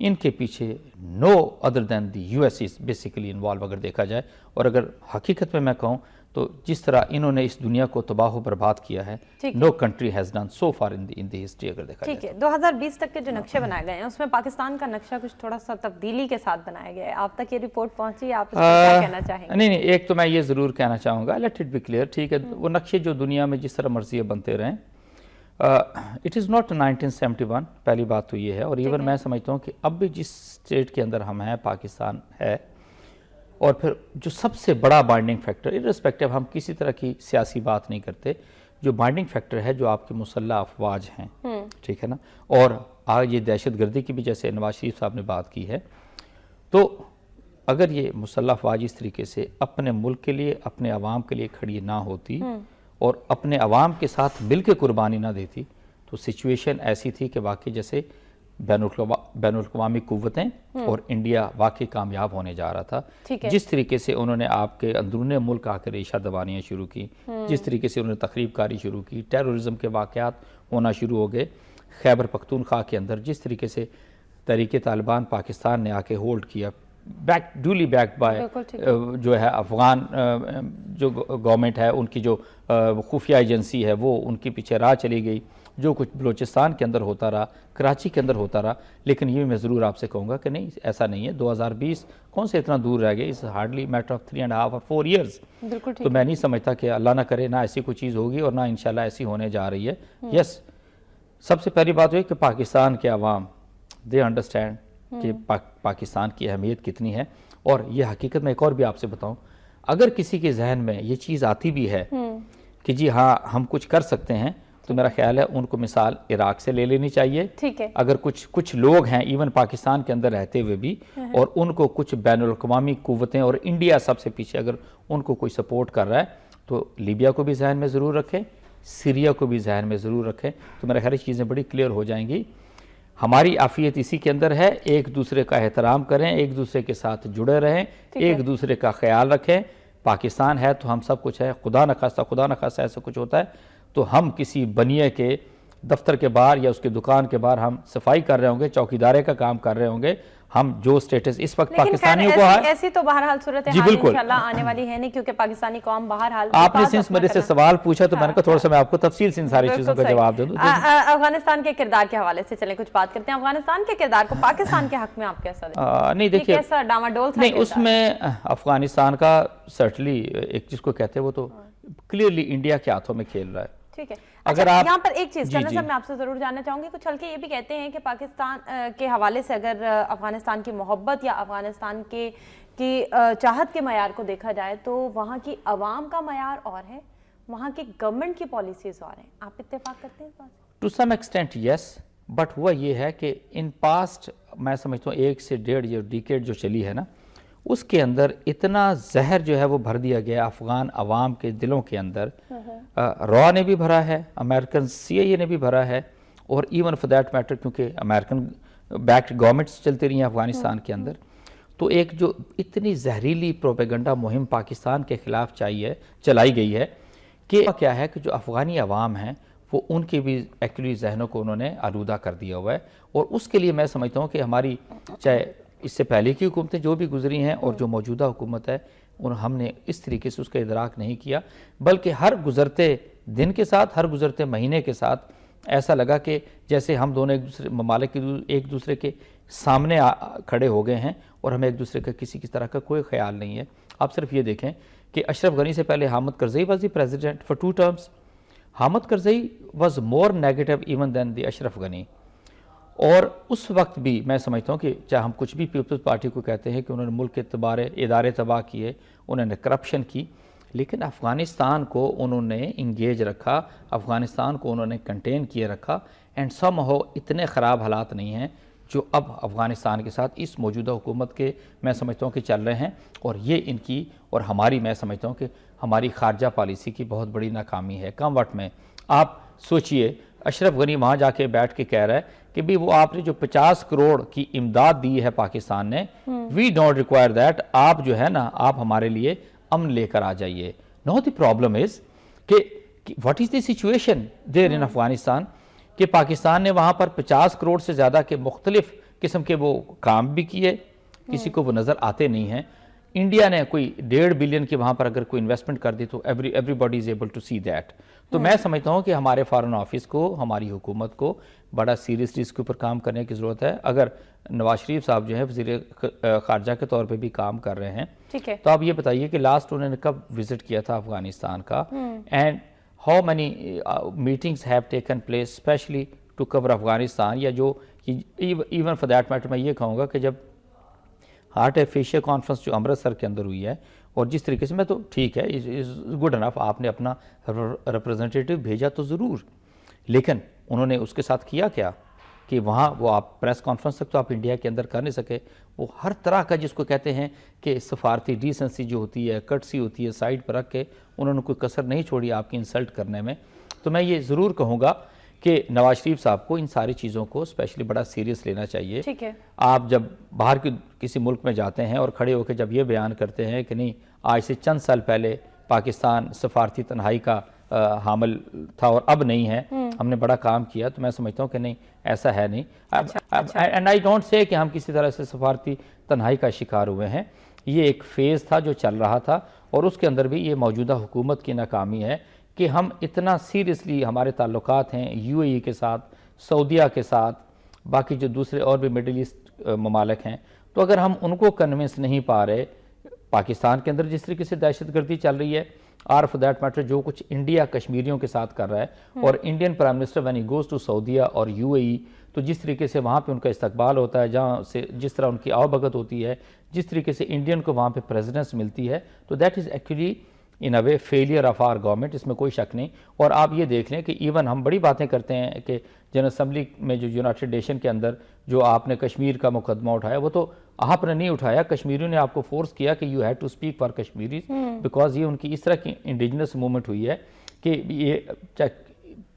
इनके पीछे no other than the US is basically involve, अगर देखा जाए। और अगर हकीकत में मैं कहूँ तो जिस तरह इन्होंने इस दुनिया को तबाह व बर्बाद किया है, no country has done so far in the history, अगर देखा जाए। ठीक है, 2020 तक के जो नक्शे बनाए गए हैं उसमें पाकिस्तान का नक्शा कुछ थोड़ा सा तब्दीली के साथ बनाया गया है। आप तक ये रिपोर्ट पहुंची, आप इस पर क्या कहना चाहेंगे? नहीं, एक तो मैं ये ज़रूर कहना चाहूँगा, लेट इट बी क्लियर, ठीक है, वो नक्शे जो दुनिया में जिस तरह मर्जी बनते रहें, इट इज़ नॉट 1971, पहली बात तो ये है। और इवन मैं समझता हूँ कि अब भी जिस स्टेट के अंदर हम हैं, पाकिस्तान है, और फिर जो सबसे बड़ा बाइंडिंग फैक्टर, इर्रिस्पेक्टिव हम किसी तरह की सियासी बात नहीं करते, जो बाइंडिंग फैक्टर है जो आपके मुसल्लह अफवाज हैं, ठीक है ना। और आज ये दहशतगर्दी की भी जैसे नवाज शरीफ साहब ने बात की है, तो अगर ये मुसल्लह अफवाज इस तरीके से अपने मुल्क के लिए, अपने अवाम के लिए खड़ी ना होती और अपने अवाम के साथ मिल के कुर्बानी ना देती, तो सिचुएशन ऐसी थी कि वाकई जैसे बैनुल-अक़वामी कुव्वतें और इंडिया वाकई कामयाब होने जा रहा था। जिस तरीके से उन्होंने आपके अंदरूनी मुल्क आकर रेशा दबानियाँ शुरू की, जिस तरीके से उन्होंने तखरीबकारी शुरू की, टेररिज्म के वाक़यात होना शुरू हो गए खैबर पख्तूनख्वा के अंदर, जिस तरीके से तहरीक तालिबान पाकिस्तान ने आके होल्ड किया, ड्यूली बैक्ड बाय जो है अफगान जो गवर्नमेंट है, उनकी जो खुफिया एजेंसी है, वो उनके पीछे राह चली गई। जो कुछ बलूचिस्तान के अंदर होता रहा, कराची के अंदर होता रहा। लेकिन ये मैं ज़रूर आपसे कहूँगा कि नहीं, ऐसा नहीं है। 2020 कौन से इतना दूर रह गए, इस हार्डली मैटर ऑफ 3.5 और 4 ईयर्स। तो मैं नहीं समझता कि अल्लाह ना करे ना ऐसी कोई चीज़ होगी और ना इंशाल्लाह ऐसी होने जा रही है। यस, सबसे पहली बात हुई कि पाकिस्तान के अवाम दे अंडरस्टैंड कि पाकिस्तान की अहमियत कितनी है। और ये हकीकत में एक और भी आपसे बताऊँ, अगर किसी के जहन में ये चीज़ आती भी है कि जी हाँ हम कुछ कर सकते हैं, तो मेरा ख्याल है उनको मिसाल इराक से ले लेनी चाहिए। ठीक है। अगर कुछ लोग हैं इवन पाकिस्तान के अंदर रहते हुए भी, और उनको कुछ बैनुल-अक़वामी कुव्वतें और इंडिया सबसे पीछे अगर उनको कोई सपोर्ट कर रहा है, तो लीबिया को भी जहन में ज़रूर रखें, सीरिया को भी जहन में ज़रूर रखें। तो मेरा ख्याल है चीज़ें बड़ी क्लियर हो जाएंगी। हमारी आफियत इसी के अंदर है, एक दूसरे का एहतराम करें, एक दूसरे के साथ जुड़े रहें, एक दूसरे का ख्याल रखें। पाकिस्तान है तो हम सब कुछ है, खुदा न खास्ता ऐसा कुछ होता है तो हम किसी बनिए के दफ्तर के बाहर या उसकी दुकान के बाहर हम सफाई कर रहे होंगे, चौकीदारे का काम कर रहे होंगे, हम जो स्टेटस इस वक्त लेकिन पाकिस्तानियों खैर को है, ऐसी तो बहरहाल सूरत जी हाल बिल्कुल। इंशाल्लाह आने वाली है नहीं, क्योंकि पाकिस्तानी कौम बहरहाल आपने हिफाजत सिंस अपना मेरे से करना- सवाल पूछा तो मैंने कहा थोड़ा सा मैं आपको तफसील से इन सारी बिल्कुल चीज़ों का सही। जवाब दे दूँ। अफगानिस्तान के किरदार के हवाले से चले कुछ बात करते हैं। अफगानिस्तान के किरदार को पाकिस्तान के हक में आप कैसा देखते हैं? नहीं ये देखिए, कैसा डामाडोल था नहीं किरदार? उसमें अफगानिस्तान का सर्टली एक जिसको कहते हैं वो तो क्लियरली इंडिया के हाथों में खेल रहा है। ठीक है। अगर अच्छा, आप- यहाँ पर एक चीज जी, करना जी। साहब मैं आपसे जरूर जानना चाहूंगी, कुछ हल्के ये भी कहते हैं कि पाकिस्तान के हवाले से अगर अफगानिस्तान की मोहब्बत या अफगानिस्तान की चाहत के मयार को देखा जाए तो वहाँ की अवाम का मयार और है, वहाँ की गवर्नमेंट की पॉलिसीज और हैं। आप इत्तेफाक करते हैं इस बात से? To some extent yes, but हुआ ये है कि इन पास्ट मैं समझता हूँ 1 से 1.5 ये डिकेड जो चली है ना, उसके अंदर इतना जहर जो है वो भर दिया गया अफगान अवाम के दिलों के अंदर। रॉ ने भी भरा है, अमेरिकन CIA ने भी भरा है, और इवन फॉर दैट मैटर क्योंकि अमेरिकन बैक्ड गवर्नमेंट्स चलती रही हैं अफगानिस्तान के अंदर, तो एक जो इतनी जहरीली प्रोपेगेंडा मुहिम पाकिस्तान के खिलाफ चलाई गई है कि क्या है कि जो अफगानी अवाम हैं वो उनके भी एक्चुअली जहनों को उन्होंने आलूदा कर दिया हुआ है। और उसके लिए मैं समझता हूँ कि हमारी चाहे इससे पहले की हुकूमतें जो भी गुजरी हैं और जो मौजूदा हुकूमत है उन हमने इस तरीके से उसका इदराक नहीं किया, बल्कि हर गुजरते दिन के साथ, हर गुजरते महीने के साथ ऐसा लगा कि जैसे हम दोनों एक दूसरे ममालिक एक दूसरे के सामने खड़े हो गए हैं और हमें एक दूसरे का किसी की तरह का कोई ख्याल नहीं है। आप सिर्फ ये देखें कि अशरफ गनी से पहले Hamid Karzai was the president for 2 terms. Hamid Karzai was more negative even than the Ashraf Ghani, और उस वक्त भी मैं समझता हूँ कि चाहे हम कुछ भी पीपल्स पार्टी को कहते हैं कि उन्होंने मुल्क के इदारे तबाह किए, उन्होंने करप्शन की, लेकिन अफ़गानिस्तान को उन्होंने इंगेज रखा, अफ़गानिस्तान को उन्होंने कंटेन किए रखा, एंड समहाउ इतने ख़राब हालात नहीं हैं जो अब अफ़गानिस्तान के साथ इस मौजूदा हुकूमत के मैं समझता हूँ कि चल रहे हैं। और ये इनकी और हमारी मैं समझता हूँ कि हमारी खारजा पॉलिसी की बहुत बड़ी नाकामी है। कम वक्त में आप सोचिए, अशरफ गनी वहाँ जाके बैठ के कह रहा है कि भी वो आपने जो 50 करोड़ की इमदाद दी है पाकिस्तान ने, वी डोंट रिक्वायर दैट, आप जो है ना आप हमारे लिए अमन लेकर आ जाइए। नो द प्रॉब्लम इज कि what is the situation there in Afghanistan, कि पाकिस्तान ने वहाँ पर 50 करोड़ से ज़्यादा के मुख्तलिफ किस्म के वो काम भी किए, किसी को वो नज़र आते नहीं हैं। इंडिया ने कोई 1.5 बिलियन की वहाँ पर अगर कोई इन्वेस्टमेंट कर दी तो everybody is able to see that. तो मैं समझता हूँ कि हमारे फॉरेन ऑफिस को, हमारी हुकूमत को बड़ा सीरियसली इसके ऊपर काम करने की ज़रूरत है। अगर नवाज शरीफ साहब जो है वज़ीर ख़ारजा के तौर पे भी काम कर रहे हैं, ठीक है, तो आप ये बताइए कि लास्ट उन्होंने कब विजिट किया था अफगानिस्तान का, and how many meetings have taken place specially to cover Afghanistan, या जो इवन फॉर दैट मैटर मैं ये कहूँगा कि जब हार्ट एफिशिया कॉन्फ्रेंस जो अमृतसर के अंदर हुई है, और जिस तरीके से मैं तो ठीक है इज़ गुड इनफ, आपने अपना रिप्रेजेंटेटिव भेजा तो ज़रूर, लेकिन उन्होंने उसके साथ किया क्या कि वहाँ वो आप प्रेस कॉन्फ्रेंस तक तो आप इंडिया के अंदर कर नहीं सके। वो हर तरह का जिसको कहते हैं कि सफारती डिसेंसी जो होती है, कटसी होती है, साइड पर रख के उन्होंने कोई कसर नहीं छोड़ी आपकी इंसल्ट करने में। तो मैं ये ज़रूर कहूँगा कि नवाज शरीफ साहब को इन सारी चीज़ों को स्पेशली बड़ा सीरियस लेना चाहिए। ठीक है। आप जब बाहर के किसी मुल्क में जाते हैं और खड़े होकर जब ये बयान करते हैं कि नहीं आज से चंद साल पहले पाकिस्तान सफारती तन्हाई का हामिल था और अब नहीं है, हमने बड़ा काम किया, तो मैं समझता हूँ कि नहीं ऐसा है नहीं। एंड आई डोंट से कि हम किसी तरह से सफारती तन्हाई का शिकार हुए हैं। ये एक फेज़ था जो चल रहा था, और उसके अंदर भी ये मौजूदा हुकूमत की नाकामी है कि हम इतना सीरियसली हमारे ताल्लुकात हैं UAE के साथ, सऊदीया के साथ, बाकी जो दूसरे और भी मिडिल ईस्ट ममालिक हैं, तो अगर हम उनको कन्विंस नहीं पा रहे, पाकिस्तान के अंदर जिस तरीके से दहशतगर्दी चल रही है, और फॉर दैट मैटर जो कुछ इंडिया कश्मीरियों के साथ कर रहा है, और Indian prime minister when he goes to सऊदीया और UAE, तो जिस तरीके से वहाँ पे उनका इस्तकबाल होता है, जहाँ से जिस तरह उनकी आवभगत होती है, जिस तरीके से इंडियन को वहाँ पे प्रेसिडेंस मिलती है, तो that is actually in a way failure of our government, इसमें कोई शक नहीं। और आप ये देख लें कि इवन हम बड़ी बातें करते हैं कि जनरल असम्बली में जो यूनाइटेड नेशन के अंदर जो आपने कश्मीर का मुकदमा उठाया, वो तो आपने नहीं उठाया, कश्मीरियों ने आपको फोर्स किया कि you have to speak for Kashmiri, because ये उनकी इस तरह की इंडिजिनस मूवमेंट हुई है कि ये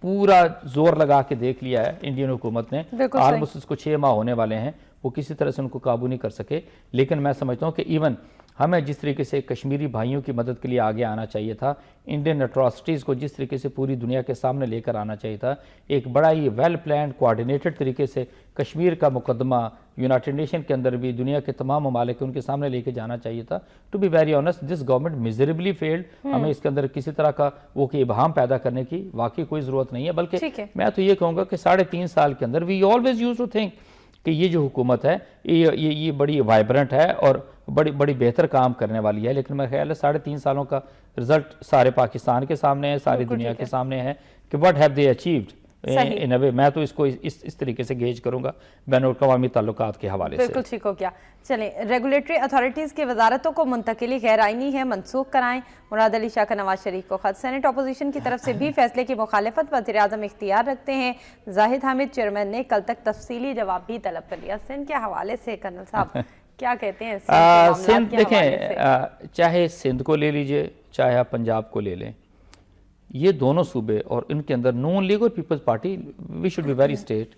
पूरा जोर लगा के देख लिया है इंडियन हुकूमत ने, ऑलमोस्ट इसको 6 माह होने वाले हैं, वो किसी तरह से उनको काबू नहीं कर सके। लेकिन मैं समझता हूँ कि इवन हमें जिस तरीके से कश्मीरी भाइयों की मदद के लिए आगे आना चाहिए था, इंडियन एट्रॉसिटीज़ को जिस तरीके से पूरी दुनिया के सामने लेकर आना चाहिए था, एक बड़ा ही वेल प्लान कोऑर्डिनेटेड तरीके से कश्मीर का मुकदमा यूनाइटेड नेशन के अंदर भी दुनिया के तमाम ममालिक उनके सामने लेके जाना चाहिए था। To be very honest, this government miserably failed. हमें इसके अंदर किसी तरह का वो कि इबहम पैदा करने की वाकई कोई ज़रूरत नहीं है। बल्कि मैं तो ये कहूँगा कि 3.5 साल के अंदर we always use to think कि ये जो हुकूमत है ये बड़ी वाइब्रेंट है और बड़ी बेहतर काम करने वाली है। लेकिन मेरा ख्याल है 3.5 सालों का रिजल्ट सारे पाकिस्तान के सामने है, सारी दुनिया के सामने है कि what have they achieved in a way. मैं तो इसको इस तरीके से गेज करूंगा बैनुल-अक़वामी ताल्लुकात के हवाले से। बिल्कुल ठीक हो गया। चलें, रेगुलेटरी अथॉरिटीज़ की वजारतों को मुंतकिली गैर आइनी है, मनसूख कराएं। मुराद अली शाह का नवाज शरीफ को खत। सेनेट अपोजिशन की तरफ से भी फैसले की मुखालिफत वज़ीर-ए-आज़म इख्तियार रखते हैं। जाहिद हामिद चेयरमैन ने कल तक तफसीली जवाब भी तलब कर लिया। सिंध के हवाले से कर्नल साहब क्या कहते हैं? सिंध देखें, चाहे सिंध को ले लीजिए चाहे आप पंजाब को ले लें, ये दोनों सूबे और इनके अंदर नून लीग और Peoples Party, we should be very state,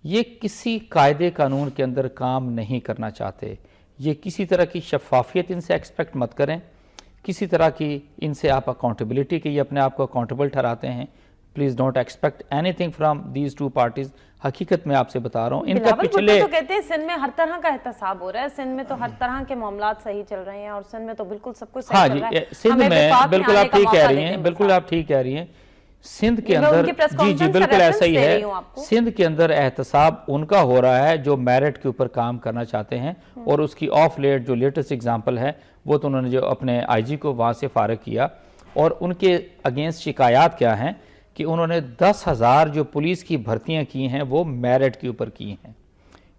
ये किसी कायदे कानून के अंदर काम नहीं करना चाहते। ये किसी तरह की शफाफियत इनसे एक्सपेक्ट मत करें, किसी तरह की इनसे आप अकाउंटेबिलिटी के ये अपने आप को अकाउंटेबल ठहराते हैं। Please don't expect anything from these two parties. हकीकत में आपसे बता रहा हूँ, इनका पिछले तो कहते हैं सिंध में हर तरह का एहतसाब हो रहा है, सिंध में तो हर तरह के मामलात सही चल रहे हैं और सिंध में तो बिल्कुल सब कुछ सही चल रहा है। सिंध में बिल्कुल आप ठीक कह रही हैं, बिल्कुल आप ठीक कह रही हैं। सिंध के अंदर जी बिल्कुल ऐसा ही है। सिंध के अंदर एहतसाब उनका हो रहा है जो मेरिट के ऊपर काम करना चाहते हैं, और उसकी ऑफ लेट जो लेटेस्ट एग्जाम्पल है वो तो उन्होंने जो अपने IG को वहाँ से फारिग किया, और उनके अगेंस्ट शिकायत क्या हैं कि उन्होंने 10,000 जो पुलिस की भर्तियां की हैं वो मेरिट के ऊपर की हैं।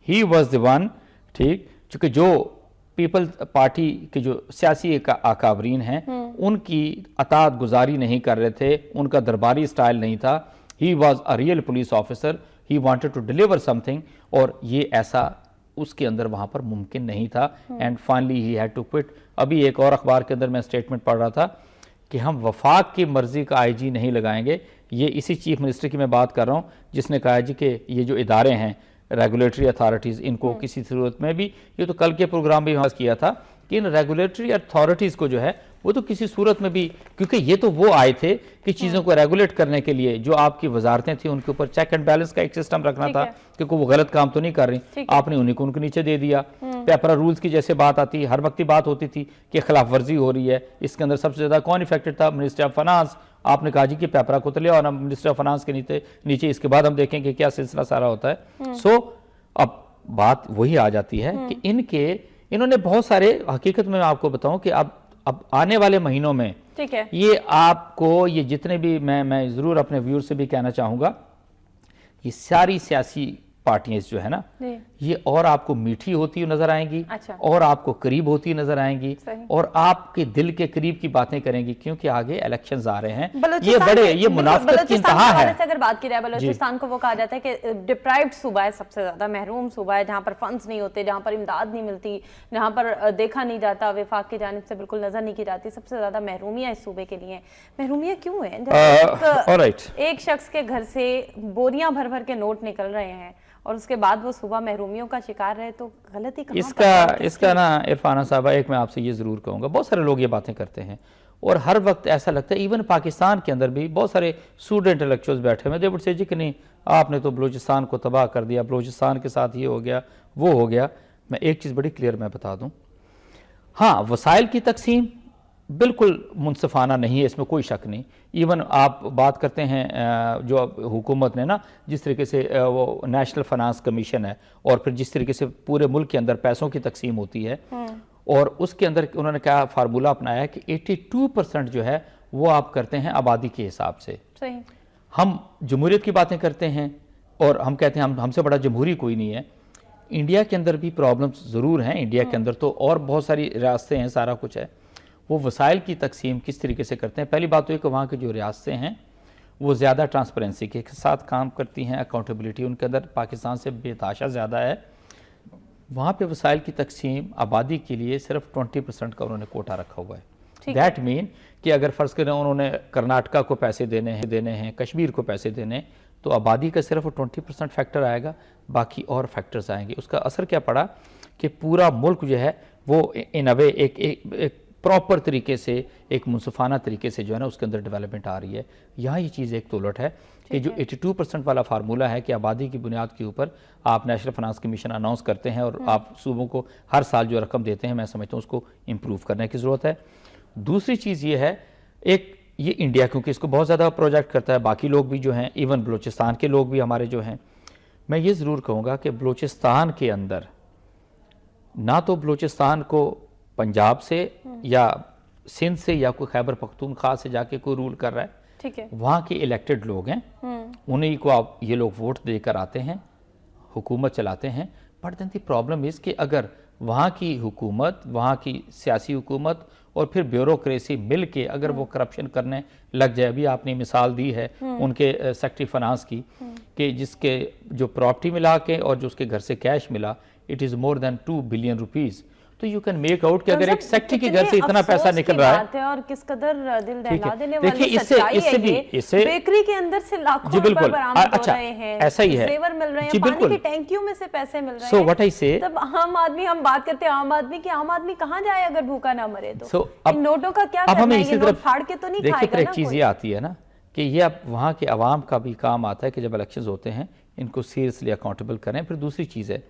ही वॉज द वन, ठीक, चूंकि जो पीपल पार्टी के जो सियासी अकाबरीन हैं उनकी अतात गुजारी नहीं कर रहे थे, उनका दरबारी स्टाइल नहीं था। He was a real police officer, he wanted to deliver something, और ये ऐसा उसके अंदर वहां पर मुमकिन नहीं था। And finally he had to quit. अभी एक और अखबार के अंदर मैं स्टेटमेंट पढ़ रहा था कि हम वफाक की मर्जी का IG नहीं लगाएंगे। ये इसी चीफ मिनिस्टर की मैं बात कर रहा हूँ जिसने कहा है जी कि ये जो इदारे हैं रेगुलेटरी अथॉरिटीज़, इनको किसी सूरत में भी, ये तो कल के प्रोग्राम भी वहाँ किया था कि इन रेगुलेटरी अथॉरिटीज़ को जो है वो तो किसी सूरत में भी, क्योंकि ये तो वो आए थे कि चीज़ों को रेगुलेट करने के लिए जो आपकी वजारतें थी उनके ऊपर चेक एंड बैलेंस का एक सिस्टम रखना था, क्योंकि वो गलत काम तो नहीं कर रही, आपने उन्हीं को उनके नीचे दे दिया। पेपरा रूल्स की जैसे बात आती, हर वक्त बात होती थी कि खिलाफ वर्जी हो रही है, इसके अंदर सबसे ज़्यादा कौन इफेक्टेड था? Minister of finance. आपने कहा जी कि पेपरा को तो ले और मिनिस्टर ऑफ फाइनेंस के नीचे इसके बाद हम देखें कि क्या सिलसिला सारा होता है। सो अब बात वही आ जाती है कि इन्होंने बहुत सारे, हकीकत में मैं आपको बताऊं कि अब आने वाले महीनों में ठीक है, ये आपको ये जितने भी मैं जरूर अपने व्यूअर से भी कहना चाहूंगा, ये सारी सियासी पार्टियां जो है ना, ये और आपको मीठी होती नजर आएंगी। अच्छा। और आपको करीब होती नजर आएंगी और आपके दिल के करीब की बातें करेंगी, क्योंकि आगे इलेक्शंस आ रहे हैं। ये मुनाफिकत की इंतहा है। अगर बात की जाए बलोचिस्तान को, वो कहा जाता है कि डिप्राइव्ड सूबा है, सबसे ज्यादा महरूम सूबा है, जहां पर फंड्स नहीं होते, जहां पर इमदाद नहीं मिलती, जहां पर देखा नहीं जाता, वफाक की जानिब से बिल्कुल नजर नहीं की जाती। सबसे ज्यादा महरूमियां इस सूबे के लिए। महरूमियां क्यों है? एक शख्स के घर से बोरियां भर भर के नोट निकल रहे हैं और उसके बाद वो सुबह महरूमियों का शिकार रहे, तो गलती कहाँ इसका ना इरफाना साहबा, एक मैं आपसे ये ज़रूर कहूँगा, बहुत सारे लोग ये बातें करते हैं और हर वक्त ऐसा लगता है, इवन पाकिस्तान के अंदर भी बहुत सारे स्टूडेंट इंटेलेक्चुअल्स बैठे हुए, दे वुड से जी कि नहीं आपने तो बलूचिस्तान को तबाह कर दिया, बलूचिस्तान के साथ ये हो गया वो हो गया। मैं एक चीज़ बड़ी क्लियर मैं बता दूँ, हाँ, वसाइल की तकसीम बिल्कुल मुनसिफाना नहीं है, इसमें कोई शक नहीं। इवन आप बात करते हैं जो हुकूमत ने ना जिस तरीके से वो नेशनल फाइनेंस कमीशन है और फिर जिस तरीके से पूरे मुल्क के अंदर पैसों की तकसीम होती है, और उसके अंदर उन्होंने क्या फार्मूला अपनाया है कि 82% जो है वो आप करते हैं आबादी के हिसाब से। सही। हम जमहूरियत की बातें करते हैं और हम कहते हैं हमसे बड़ा जमहूरी कोई नहीं है। इंडिया के अंदर भी प्रॉब्लम्स ज़रूर हैं, इंडिया के अंदर तो और बहुत सारी रियासतें हैं, सारा कुछ है। वो वसाइल की तकसीम किस तरीके से करते हैं? पहली बात तो ये कि वहाँ की जो रियासतें हैं वो ज़्यादा ट्रांसपेरेंसी के साथ काम करती हैं, अकाउंटेबिलिटी उनके अंदर पाकिस्तान से बेताशा ज़्यादा है। वहाँ पे वसाइल की तकसीम आबादी के लिए सिर्फ 20% का उन्होंने कोटा रखा हुआ है। दैट मीन कि अगर फ़र्ज़ करें उन्होंने कर्नाटका को पैसे देने हैं, कश्मीर को पैसे देने, तो आबादी का सिर्फ 20% फैक्टर आएगा, बाकी और फैक्टर्स आएंगे। उसका असर क्या पड़ा कि पूरा मुल्क जो है वो इन अ वे एक प्रॉपर तरीके से, एक मुनसफाना तरीके से जो है ना उसके अंदर डेवलपमेंट आ रही है। यहाँ ये चीज़ एक तो उलट है कि जो 82% वाला फार्मूला है कि आबादी की बुनियाद के ऊपर आप नेशनल फाइनेंस कमीशन अनाउंस करते हैं और आप सूबों को हर साल जो रकम देते हैं, मैं समझता हूँ उसको इम्प्रूव करने की ज़रूरत है। दूसरी चीज़ ये है, एक ये इंडिया क्योंकि इसको बहुत ज़्यादा प्रोजेक्ट करता है, बाकी लोग भी जो हैं, इवन बलूचिस्तान के लोग भी हमारे जो हैं, मैं ये ज़रूर कहूँगा कि बलूचिस्तान के अंदर ना तो बलूचिस्तान को पंजाब से या सिंध से या कोई खैबर पख्तूनख्वा से जाके कोई रूल कर रहा है, ठीक है, वहाँ के इलेक्टेड लोग हैं, उन्हीं को आप ये लोग वोट देकर आते हैं, हुकूमत चलाते हैं। But then the problem is कि अगर वहाँ की हुकूमत, वहाँ की सियासी हुकूमत और फिर ब्यूरोक्रेसी मिल के अगर वो करप्शन करने लग जाए, अभी आपने मिसाल दी है उनके सेक्रेटरी फाइनेंस की कि जिसके जो प्रॉपर्टी मिला के और जो उसके घर से कैश मिला, it is more than 2 billion rupees. तो यू कैन मेक आउट कि अगर एक सेक्रेटरी के घर से इतना पैसा निकल रहा है और किस कदर दिल दहला देने देखिए, वाली इससे सच्चाई इससे है भी ये। इससे बेकरी के अंदर से लाखों जी रुपए बिल्कुल बरामद अच्छा हो रहे हैं, ऐसा ही है जेवर मिल रहे जी हैं, पानी बिल्कुल। की टैंकियों में से पैसे मिल रहे So हैं। what I say- तब आम आदमी, हम बात करते हैं आम आदमी की, आम आदमी कहाँ जाए अगर भूखा ना मरे तो? So, अब इन नोटों का क्या अब करना हमें है? इसी ये नोट तरफ फाड़ के तो नहीं देखिए, खाएगा फिर एक ना चीज़ कोई। ये आती है ना कि ये अब वहाँ के अवाम का भी काम आता है कि जब इलेक्शंस होते हैं इनको सीरियसली अकाउंटेबल करें। फिर दूसरी चीज़ है,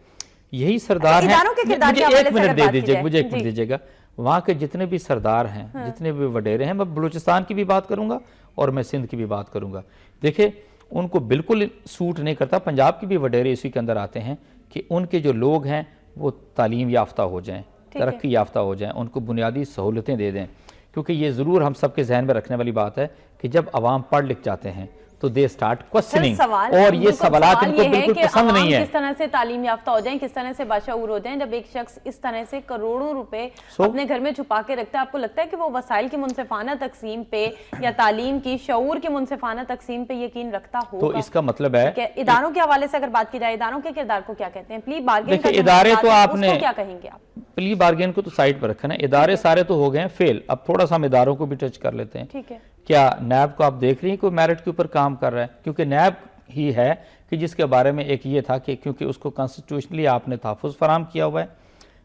यही सरदार हैं, इदारों के किरदार मुझे के हवाले एक से मिनट अगर दे बात की दीजिए, जाए। मुझे एक मिनट जी। दीजिएगा। वहाँ के जितने भी सरदार हैं, जितने भी वडेरे हैं, मैं बलूचिस्तान की भी बात करूँगा और मैं सिंध की भी बात करूँगा। देखिए, उनको बिल्कुल सूट नहीं करता, पंजाब की भी वडेरे इसी के अंदर आते हैं कि उनके जो लोग हैं वो तालीम याफ्ता हो जाएं, तरक्की याफ्ता हो जाएं, उनको बुनियादी सहूलतें दे दें। क्योंकि ये ज़रूर हम सबके जहन में रखने वाली बात है कि जब अवाम पढ़ लिख जाते हैं तो दे स्टार्ट क्वेश्चनिंग, और ये सवालात इनको बिल्कुल पसंद नहीं है। किस तरह से तालीम याफ्ता हो जाएं, किस तरह से बाशऊर हो जाएं। जब एक शख्स इस तरह से करोड़ों रुपए अपने घर में छुपा के रखता है, आपको लगता है कि वो वसाइल की मुनसिफाना तकसीम पे या तालीम की शऊर की मुनसिफाना तकसीम पे यकीन रखता होगा? तो इसका मतलब है इदारों के हवाले से अगर बात की जाए, इदारों के किरदार को क्या कहते हैं? प्ली बार्गेन का देखिए, इदारे तो आपने क्या कहेंगे आप? प्ली बार्गेन को तो साइड पर रखा ना, इदारे सारे तो हो गए हैं फेल। अब थोड़ा सा हम इदारों को भी टच कर लेते हैं। ठीक है, क्या नैब को आप देख रही हैं कोई मेरिट के ऊपर काम कर रहा है? क्योंकि नैब ही है कि जिसके बारे में एक ये था कि क्योंकि उसको कॉन्स्टिट्यूशनली आपने तहफ़्फ़ुज़ फराम किया हुआ है,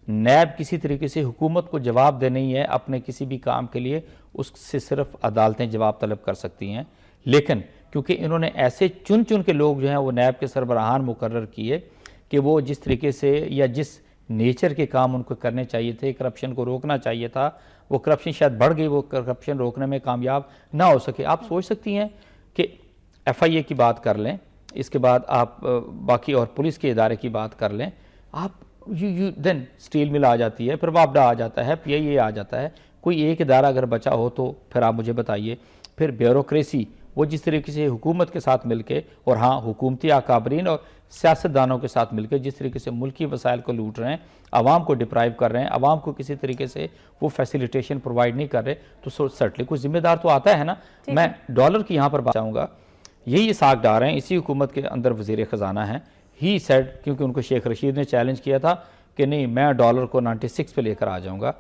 नैब किसी तरीके से हुकूमत को जवाब दे नहीं है अपने किसी भी काम के लिए, उससे सिर्फ अदालतें जवाब तलब कर सकती हैं। लेकिन क्योंकि इन्होंने ऐसे चुन चुन के लोग जो हैं वो नैब के सरबराहान मुकर्रर किए कि वो जिस तरीके से या जिस नेचर के काम उनको करने चाहिए थे, करप्शन को रोकना चाहिए था, वो करप्शन शायद बढ़ गई, वो करप्शन रोकने में कामयाब ना हो सके। आप सोच सकती हैं कि FIA की बात कर लें, इसके बाद आप बाकी और पुलिस के इदारे की बात कर लें, आप यू देन स्टील मिल आ जाती है, फिर वापडा आ जाता है, PIA आ जाता है, कोई एक इदारा अगर बचा हो तो फिर आप मुझे बताइए। फिर ब्यूरोक्रेसी वो जिस तरीके से हुकूमत के साथ मिलके, और हाँ हुकूमती अकाबरीन और सियासतदानों के साथ मिलकर जिस तरीके से मुल्की वसाइल को लूट रहे हैं, आवाम को डिप्राइव कर रहे हैं, आवाम को किसी तरीके से वो फैसिलिटेशन प्रोवाइड नहीं कर रहे, तो सर्टली कोई जिम्मेदार तो आता है ना। मैं डॉलर की यहाँ पर बात चाहूँगा, यही इसाक डार हैं, इसी हुकूमत के अंदर वज़ीर ख़जाना हैं। ही सेड, क्योंकि उनको शेख रशीद ने चैलेंज किया था कि नहीं मैं डॉलर को 96 पे लेकर आ जाऊँगा।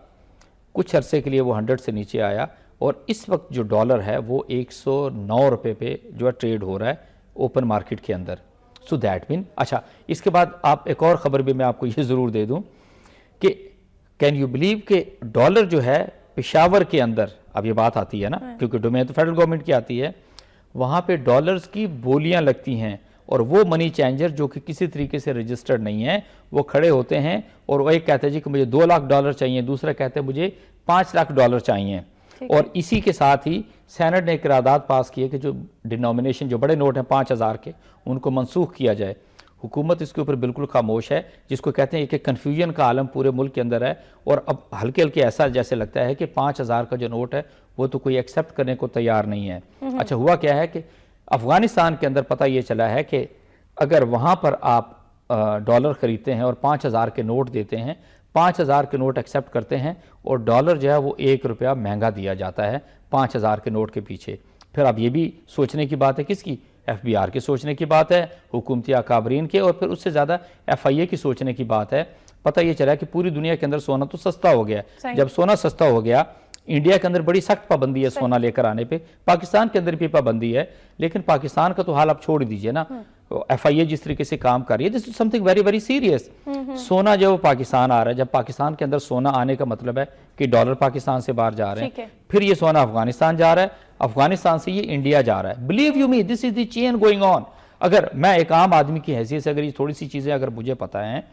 कुछ अरसे के लिए वो 100 से नीचे आया और इस वक्त जो डॉलर है वो 109 रुपये पे जो है ट्रेड हो रहा है ओपन मार्केट के अंदर। सो दैट मीन अच्छा, इसके बाद आप एक और ख़बर भी मैं आपको ये ज़रूर दे दूँ कि कैन यू बिलीव कि डॉलर जो है पेशावर के अंदर, अब ये बात आती है ना क्योंकि डोमेन तो फेडरल गवर्नमेंट की आती है, वहाँ पे डॉलर्स की बोलियाँ लगती हैं और वो मनी चेंजर जो कि किसी तरीके से रजिस्टर्ड नहीं है वो खड़े होते हैं और वो एक कहते हैं जी कि मुझे 2 लाख डॉलर चाहिए, दूसरा कहते हैं मुझे 5 लाख डॉलर चाहिए। और इसी के साथ ही सेनेट ने एक करारदाद पास की है कि जो डिनोमिनेशन जो बड़े नोट हैं 5000 के उनको मनसूख किया जाए। हुकूमत इसके ऊपर बिल्कुल खामोश है, जिसको कहते हैं कि कन्फ्यूजन का आलम पूरे मुल्क के अंदर है। और अब हल्के हल्के ऐसा जैसे लगता है कि 5000 का जो नोट है वो तो कोई एक्सेप्ट करने को तैयार नहीं है। अच्छा, हुआ क्या है कि अफगानिस्तान के अंदर पता ये चला है कि अगर वहाँ पर आप डॉलर ख़रीदते हैं और 5000 के नोट देते हैं, 5000 के नोट एक्सेप्ट करते हैं और डॉलर जो है वो 1 रुपया महंगा दिया जाता है 5000 के नोट के पीछे। फिर अब ये भी सोचने की बात है, किसकी? FBR की सोचने की बात है, हुकूमती अकाबरीन के, और फिर उससे ज़्यादा FIA की सोचने की बात है। पता ये चला कि पूरी दुनिया के अंदर सोना तो सस्ता हो गया। जब सोना सस्ता हो गया इंडिया के अंदर बड़ी सख्त पाबंदी है सोना लेकर आने पे, पाकिस्तान के अंदर भी पाबंदी है, लेकिन पाकिस्तान का तो हाल आप छोड़ दीजिए ना। FIA जिस तरीके से काम कर रही है, this is something very very serious. सोना जब पाकिस्तान आ रहा है, जब पाकिस्तान के अंदर सोना आने का मतलब है कि डॉलर पाकिस्तान से बाहर जा रहे हैं, फिर ये सोना अफगानिस्तान जा रहा है, अफगानिस्तान से ये इंडिया जा रहा है। Believe you me, this is the chain going on. अगर मैं एक आम आदमी की हैसियत से अगर ये थोड़ी सी चीजें अगर मुझे पता है,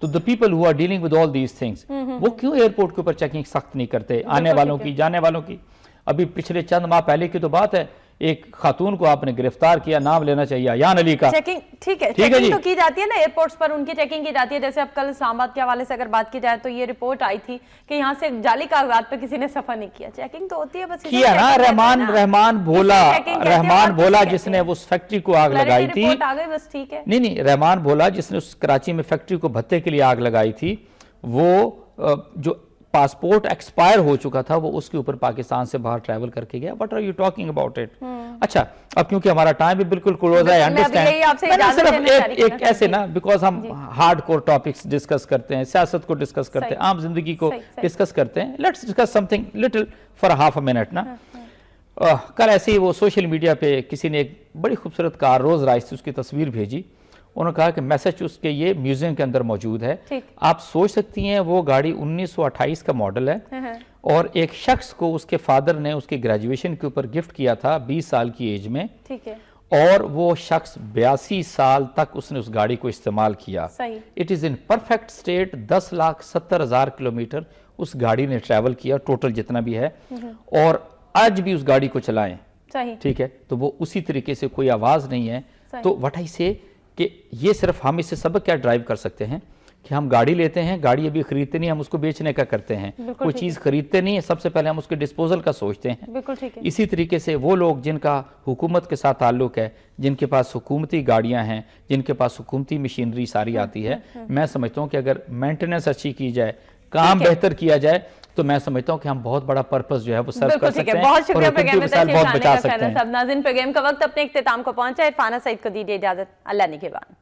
तो the people who are dealing with all these things, वो क्यों एयरपोर्ट के ऊपर चेकिंग सख्त नहीं करते, आने वालों की, जाने वालों की। अभी पिछले चंद माह पहले की तो बात है, एक खातून को आपने गिरफ्तार किया, नाम लेना चाहिए अयान अली का। चेकिंग ठीक है चेकिंग तो की जाती है ना एयरपोर्ट्स पर, उनकी चेकिंग की जाती है। जैसे अब कल इस्लामाबाद के हवाले से अगर बात की जाए तो ये रिपोर्ट आई थी कि यहाँ से जाली कागजात पे किसी ने सफर नहीं किया, चेकिंग तो होती है बस किया ना। रहमान भोला जिसने उस फैक्ट्री को आग लगाई थी, आ गई बस, ठीक है। नहीं रहमान भोला जिसने उस कराची में फैक्ट्री को भत्ते के लिए आग लगाई थी, वो जो पासपोर्ट एक्सपायर हो चुका था, वो उसके ऊपर पाकिस्तान से बाहर ट्रैवल करके गया। What are you talking about it? अच्छा, अब क्योंकि हमारा टाइम भी बिल्कुल क्लोज है, अंडरस्टैंड, सिर्फ एक ऐसे ना, बिकॉज हम हार्ड कोर टॉपिक्स डिस्कस करते हैं, सियासत को डिस्कस करते हैं, आम जिंदगी को डिस्कस करते हैं, let's discuss something little for half a minute ना। कल ऐसे ही वो सोशल मीडिया पे किसी ने एक बड़ी खूबसूरत कार रोज राइस उसकी तस्वीर भेजी। उन्होंने कहा कि मैसाचुसेट्स के ये म्यूजियम के अंदर मौजूद है। आप सोच सकती हैं वो गाड़ी 1928 का मॉडल है, और एक शख्स को उसके फादर ने उसके ग्रेजुएशन के ऊपर गिफ्ट किया था 20 साल की एज में, ठीक है, और वो शख्स 82 साल तक उसने उस गाड़ी को इस्तेमाल किया। It is in perfect state. 10,70,000 kilometre उस गाड़ी ने ट्रैवल किया, टोटल जितना भी है, और आज भी उस गाड़ी को चलाएं, ठीक है, तो वो उसी तरीके से, कोई आवाज नहीं है। तो व्हाट आई से कि ये सिर्फ हम इससे सबक क्या ड्राइव कर सकते हैं कि हम गाड़ी लेते हैं, गाड़ी अभी खरीदते नहीं, हम उसको बेचने का करते हैं। कोई चीज खरीदते नहीं है, सबसे पहले हम उसके डिस्पोजल का सोचते हैं। बिल्कुल ठीक है। इसी तरीके से वो लोग जिनका हुकूमत के साथ ताल्लुक है, जिनके पास हुकूमती गाड़ियां हैं, जिनके पास हुकूमती मशीनरी सारी आती है, मैं समझता हूँ कि अगर मेंटेनेंस अच्छी की जाए, काम बेहतर किया जाए, तो मैं समझता हूँ कि हम बहुत बड़ा पर्पस जो है वो सर्व कर सकते हैं। बहुत शुक्रिया प्रोग्राम में बहुत बचा सकते हैं। नाज़रीन, प्रोग्राम का वक्त अपने इख्तिताम को पहुंचा है। इरफाना सईद को दीजिए इजाजत, अल्लाह निगहबान।